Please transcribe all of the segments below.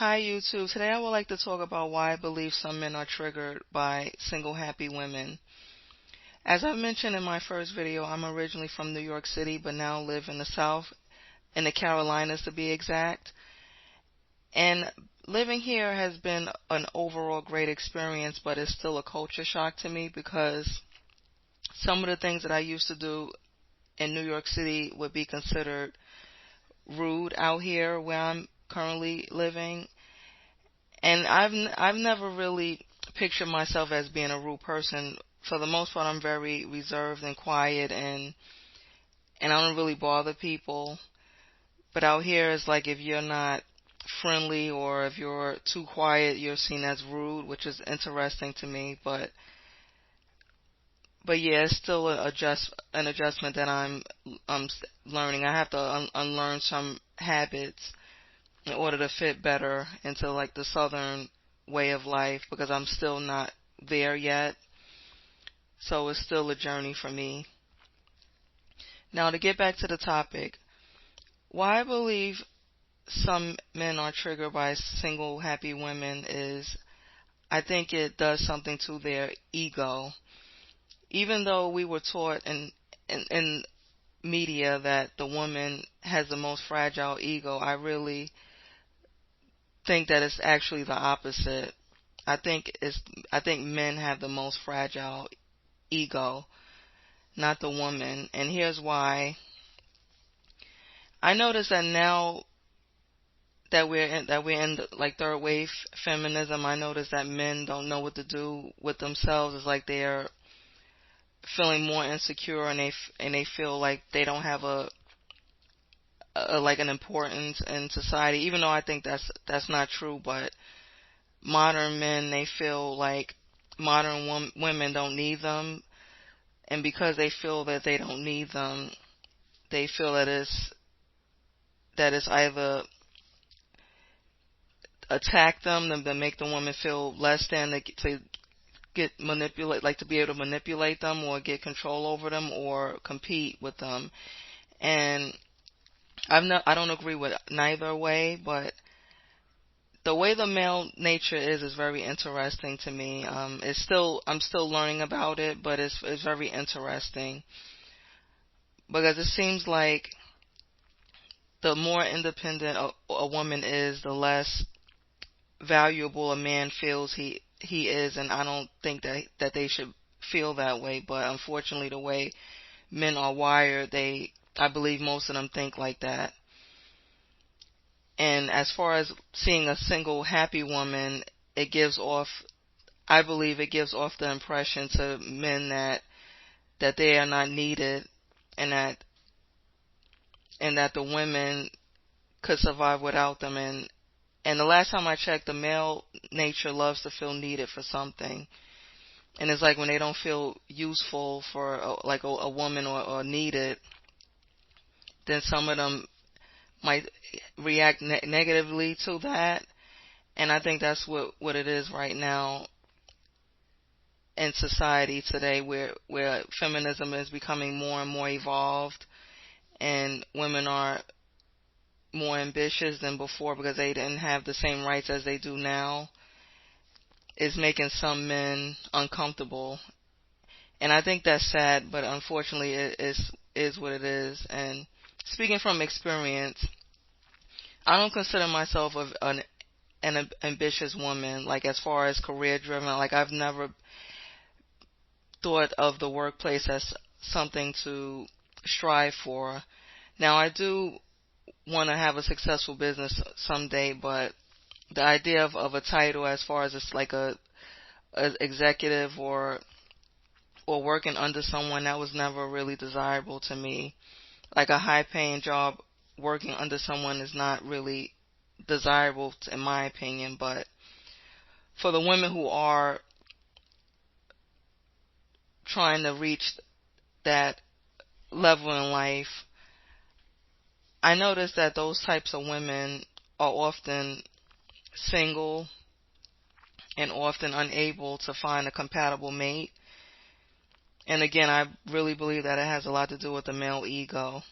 Hi YouTube. Today I would like to talk about why I believe some men are triggered by single happy women. As I mentioned in my first video, I'm originally from New York City but now live in the South, in the Carolinas to be exact. And living here has been an overall great experience, but it's still a culture shock to me because some of the things that I used to do in New York City would be considered rude out here where I'm currently living. And I've never really pictured myself as being a rude person. For the most part, I'm very reserved and quiet, and I don't really bother people. But out here, it's like if you're not friendly or if you're too quiet, you're seen as rude, which is interesting to me. But yeah, it's still an adjustment that I'm learning. I have to unlearn some habits in order to fit better into like the southern way of life because I'm still not there yet. So it's still a journey for me. Now to get back to the topic, why I believe some men are triggered by single happy women is I think it does something to their ego. Even though we were taught in media that the woman has the most fragile ego, I really think that it's actually the opposite. I think men have the most fragile ego, not the woman. And here's why. I notice that now that we're in like third wave feminism, I notice that men don't know what to do with themselves. It's like they're feeling more insecure and they feel like they don't have a like an importance in society. Even though I think that's not true, but modern men, they feel like modern women don't need them, and because they feel that they don't need them, they feel that it's either attack them to make the woman feel less than, to get manipulate, like to be able to manipulate them or get control over them or compete with them. And I don't agree with neither way, but the way the male nature is very interesting to me. I'm still learning about it, but it's very interesting because it seems like the more independent a woman is, the less valuable a man feels he is, and I don't think that they should feel that way. But unfortunately, the way men are wired, I believe most of them think like that. And as far as seeing a single happy woman, it gives off I believe it gives off the impression to men that they are not needed, and that the women could survive without them. And the last time I checked, the male nature loves to feel needed for something. And it's like when they don't feel useful for a woman or needed, then some of them might react negatively to that. And I think that's what it is right now in society today, where feminism is becoming more and more evolved, and women are more ambitious than before because they didn't have the same rights as they do now, is making some men uncomfortable. And I think that's sad, but unfortunately it is what it is. And speaking from experience, I don't consider myself an ambitious woman, like as far as career driven. Like I've never thought of the workplace as something to strive for. Now I do want to have a successful business someday, but the idea of a title as far as it's like a executive or working under someone, that was never really desirable to me. Like a high paying job working under someone is not really desirable in my opinion. But for the women who are trying to reach that level in life, I notice that those types of women are often single and often unable to find a compatible mate. And again, I really believe that it has a lot to do with the male ego.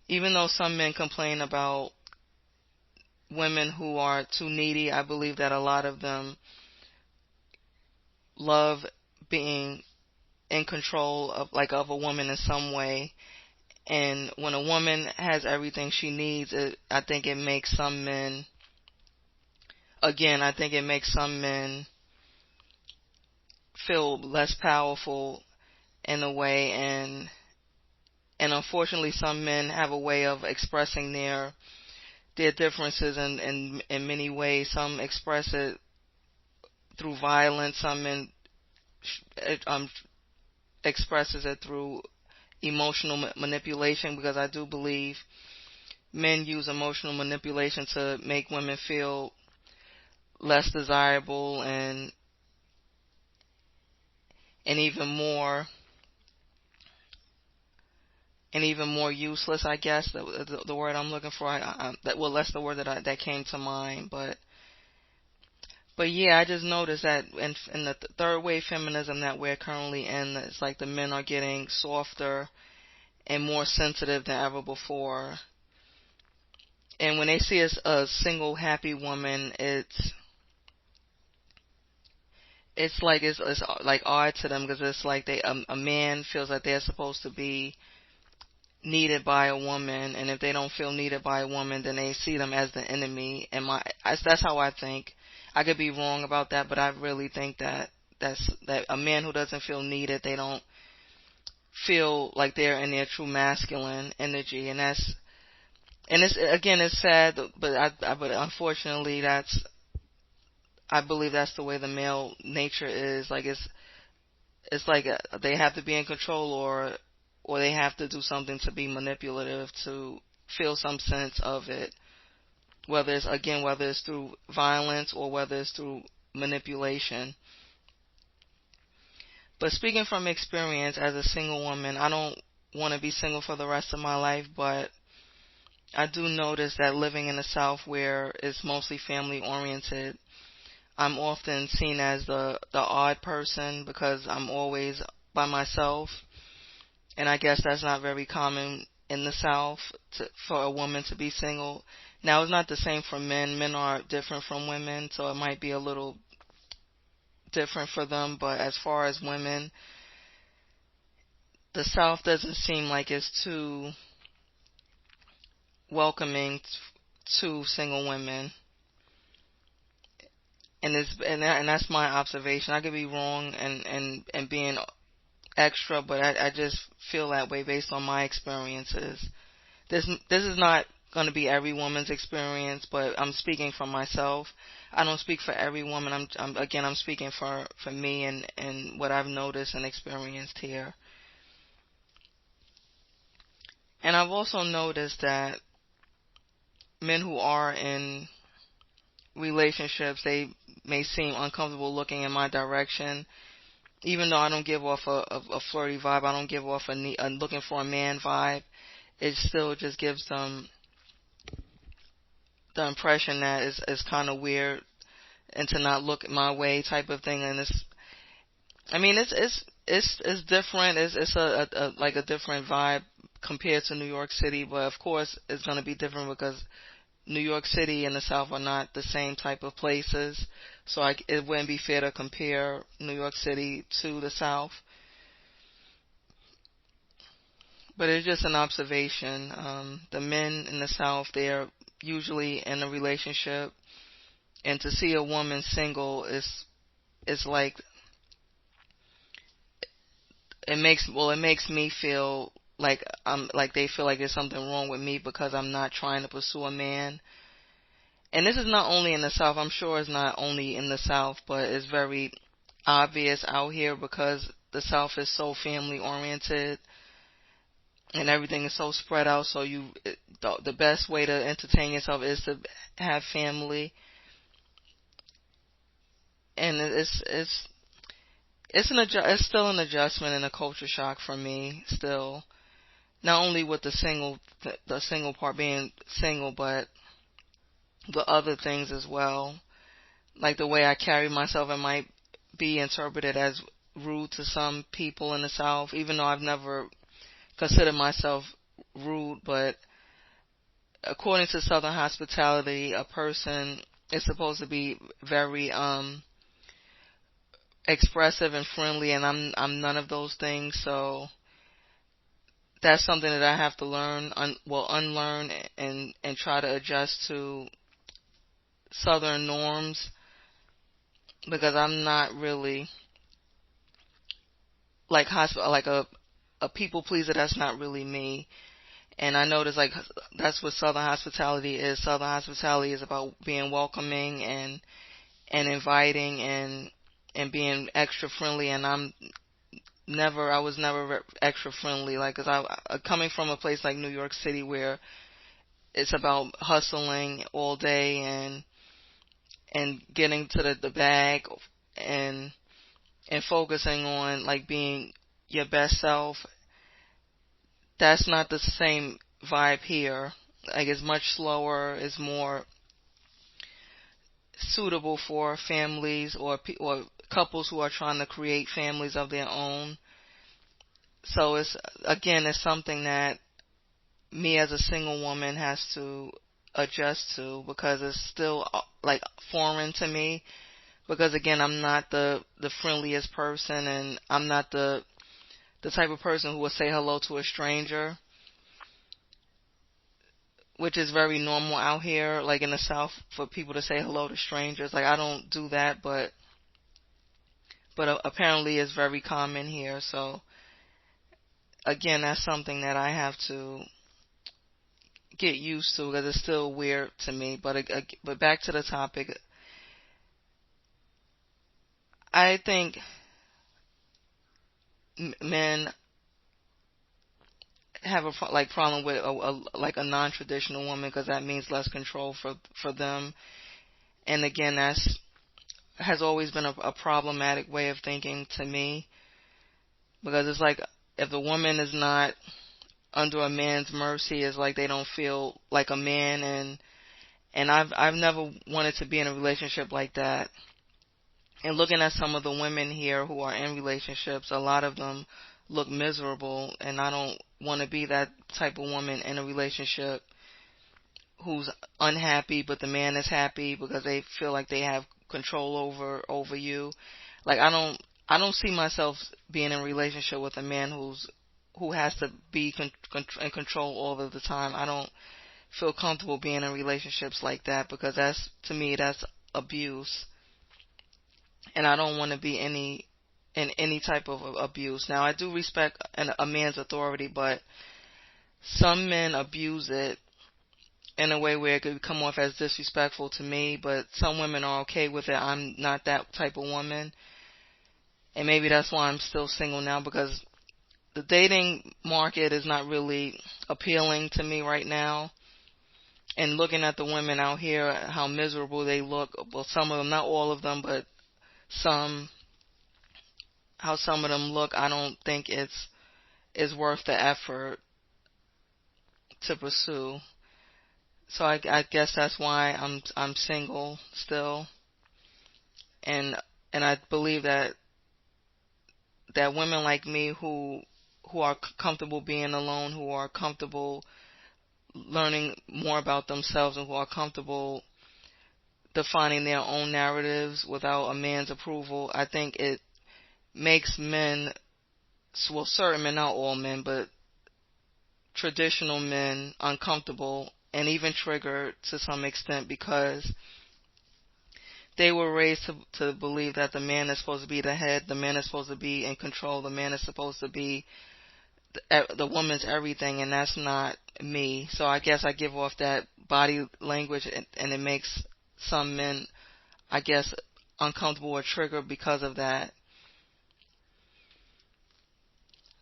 Even though some men complain about women who are too needy. I believe that a lot of them love being in control of a woman in some way. And when a woman has everything she needs, I think it makes some men, again, I think it makes some men feel less powerful in a way. And unfortunately, some men have a way of expressing their differences in many ways. Some express it through violence. Some men um, expresses it through emotional manipulation, because I do believe men use emotional manipulation to make women feel less desirable and even more useless. I guess the word I'm looking for. That's the word that came to mind. But yeah, I just noticed that in the third wave feminism that we're currently in, it's like the men are getting softer and more sensitive than ever before. And when they see a single happy woman, it's like odd to them, because it's like a man feels like they're supposed to be needed by a woman, and if they don't feel needed by a woman, then they see them as the enemy. And that's how I think. I could be wrong about that, but I really think that a man who doesn't feel needed, they don't feel like they're in their true masculine energy. It's sad, but unfortunately I believe that's the way the male nature is. Like it's like they have to be in control, or they have to do something to be manipulative to feel some sense of it. Whether it's through violence or whether it's through manipulation. But speaking from experience as a single woman, I don't want to be single for the rest of my life, but I do notice that living in the South, where it's mostly family oriented, I'm often seen as the odd person, because I'm always by myself. And I guess that's not very common in the South for a woman to be single. Now, it's not the same for men. Men are different from women, so it might be a little different for them. But as far as women, the South doesn't seem like it's too welcoming to single women. And that's my observation. I could be wrong and being extra, but I just feel that way based on my experiences. This is not going to be every woman's experience, but I'm speaking for myself. I don't speak for every woman. I'm speaking for me and what I've noticed and experienced here. And I've also noticed that men who are in relationships, they may seem uncomfortable looking in my direction, even though I don't give off a flirty vibe. I don't give off a looking for a man vibe. It still just gives them the impression that it's kind of weird and to not look my way type of thing. And it's different. It's like a different vibe compared to New York City, but of course it's going to be different because New York City and the South are not the same type of places. So it wouldn't be fair to compare New York City to the South. But it's just an observation. The men in the South, they're usually in a relationship, and to see a woman single is like it makes me feel like they feel like there's something wrong with me because I'm not trying to pursue a man. And this is not only in the South. I'm sure it's not only in the South, but it's very obvious out here because the South is so family oriented and everything is so spread out. So the best way to entertain yourself is to have family, and it's still an adjustment and a culture shock for me still. Not only with the single part being single, but the other things as well. Like the way I carry myself, it might be interpreted as rude to some people in the South, even though I've never considered myself rude, but according to Southern hospitality, a person is supposed to be very expressive and friendly, and I'm none of those things. So that's something that I have to learn, unlearn, and try to adjust to Southern norms, because I'm not really like a people pleaser. That's not really me. And I notice like that's what Southern hospitality is. Southern hospitality is about being welcoming and inviting and being extra friendly. And I was never extra friendly. Like, cause coming from a place like New York City where it's about hustling all day and getting to the bag and focusing on like being your best self. That's not the same vibe here. Like, it's much slower. It's more suitable for families or couples who are trying to create families of their own. So it's something that me as a single woman has to adjust to, because it's still like foreign to me, because again, I'm not the friendliest person, and I'm not the type of person who would say hello to a stranger, which is very normal out here, like in the South, for people to say hello to strangers. Like, I don't do that, but apparently it's very common here. So again, that's something that I have to get used to, because it's still weird to me. But back to the topic, I think men have problem with like a non-traditional woman, because that means less control for them. And again, that's has always been a problematic way of thinking to me, because it's like if the woman is not under a man's mercy, it's like they don't feel like a man. And I've never wanted to be in a relationship like that. And looking at some of the women here who are in relationships, a lot of them look miserable, and I don't want to be that type of woman in a relationship who's unhappy but the man is happy, because they feel like they have control over you. Like, I don't see myself being in a relationship with a man who has to be in control all of the time. I don't feel comfortable being in relationships like that, because to me that's abuse, and I don't want to be in any type of abuse. Now, I do respect a man's authority, but some men abuse it in a way where it could come off as disrespectful to me, but some women are okay with it. I'm not that type of woman, and maybe that's why I'm still single now, because the dating market is not really appealing to me right now. And looking at the women out here, how miserable they look, well, some of them, not all of them, but some, how some of them look, I don't think it's worth the effort to pursue. So I guess that's why I'm single still, and I believe that women like me who are comfortable being alone, who are comfortable learning more about themselves, and who are comfortable defining their own narratives without a man's approval, I think it makes men, well, certain men, not all men, but traditional men, uncomfortable and even triggered to some extent, because they were raised to believe that the man is supposed to be the head, the man is supposed to be in control, the man is supposed to be the woman's everything, and that's not me. So I guess I give off that body language, and it makes some men, I guess, uncomfortable or triggered because of that.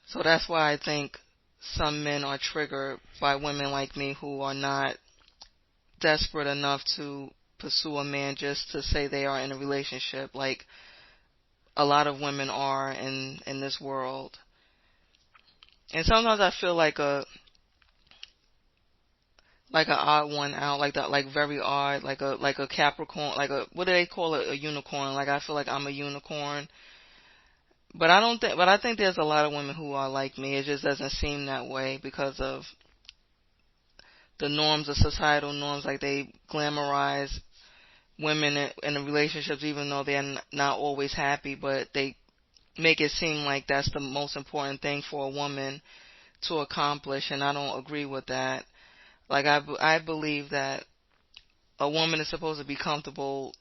So that's why I think some men are triggered by women like me who are not desperate enough to pursue a man just to say they are in a relationship, like a lot of women are in this world. And sometimes I feel like an odd one out, like that, like very odd, like a Capricorn, like a, what do they call it, a unicorn. Like, I feel like I'm a unicorn, but I think there's a lot of women who are like me. It just doesn't seem that way because of the norms, the societal norms, like they glamorize women in the relationships, even though they're not always happy, but they make it seem like that's the most important thing for a woman to accomplish, and I don't agree with that. Like I believe that a woman is supposed to be comfortable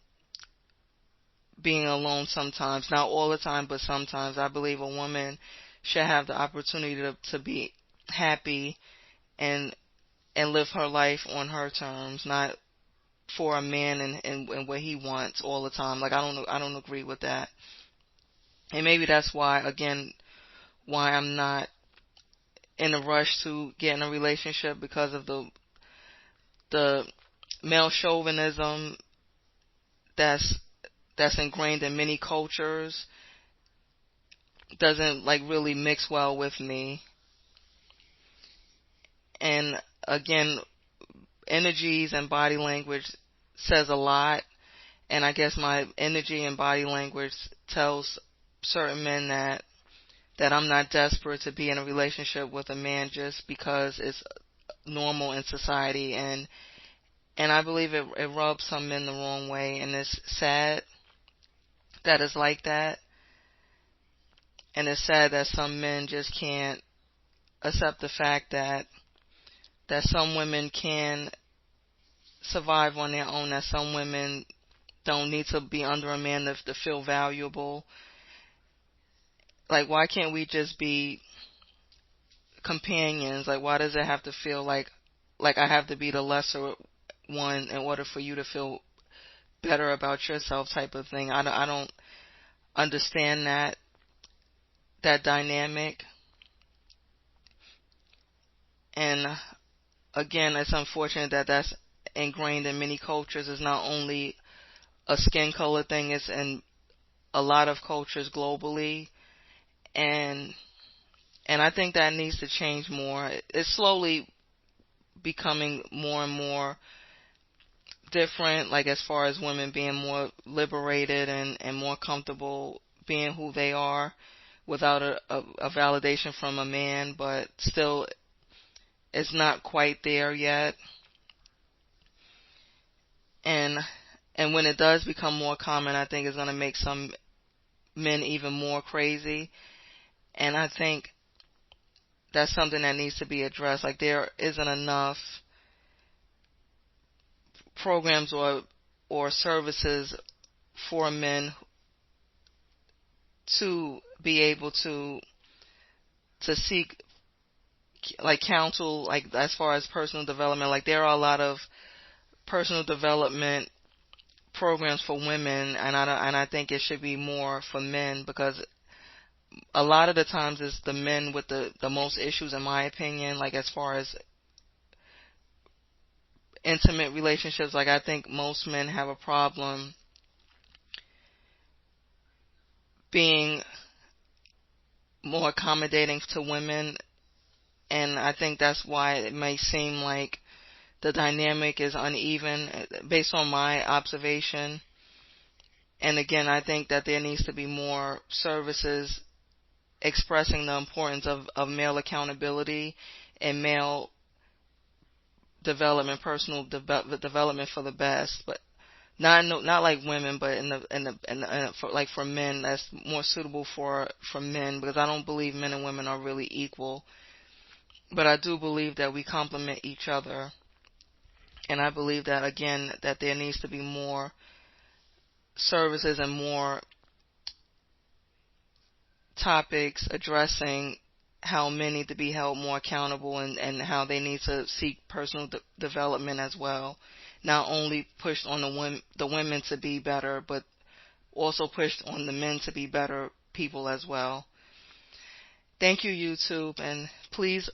being alone sometimes, not all the time, but sometimes. I believe a woman should have the opportunity to be happy and live her life on her terms, not for a man and what he wants all the time. Like I don't agree with that. And maybe that's why, again, why I'm not in a rush to get in a relationship, because of the male chauvinism that's ingrained in many cultures doesn't like really mix well with me. And again, energies and body language says a lot, and I guess my energy and body language tells certain men that I'm not desperate to be in a relationship with a man just because it's normal in society, and I believe it rubs some men the wrong way, and it's sad that it's like that, and it's sad that some men just can't accept the fact that some women can survive on their own, that some women don't need to be under a man to feel valuable. Like, why can't we just be companions? Like, why does it have to feel like I have to be the lesser one in order for you to feel better about yourself, type of thing? I don't understand that dynamic. And again, it's unfortunate that that's ingrained in many cultures. It's not only a skin color thing, it's in a lot of cultures globally, and I think that needs to change more. It's slowly becoming more and more different, like as far as women being more liberated and more comfortable being who they are without a validation from a man, but still it's not quite there yet. And when it does become more common, I think it's going to make some men even more crazy. And I think that's something that needs to be addressed. Like, there isn't enough programs or services for men to be able to seek like counsel, like as far as personal development. Like, there are a lot of personal development programs for women, and I think it should be more for men, because a lot of the times it's the men with the most issues, in my opinion, like as far as intimate relationships. Like, I think most men have a problem being more accommodating to women, and I think that's why it may seem like the dynamic is uneven based on my observation. And again, I think that there needs to be more services expressing the importance of male accountability and male development, personal development for the best, but not like women, but for men, that's more suitable for men, because I don't believe men and women are really equal, but I do believe that we complement each other, and I believe that, again, that there needs to be more services and more topics addressing how men need to be held more accountable, and how they need to seek personal development as well. Not only pushed on the women to be better, but also pushed on the men to be better people as well. Thank you, YouTube, and please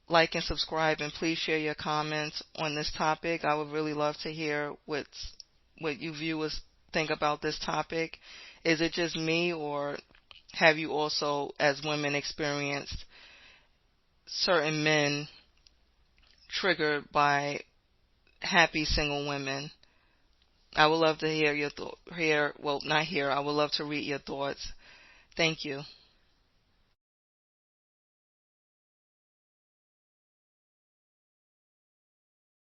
like and subscribe, and please share your comments on this topic. I would really love to hear what you viewers think about this topic. Is it just me, or have you also, as women, experienced certain men triggered by happy single women? I would love to hear your I would love to read your thoughts. Thank you.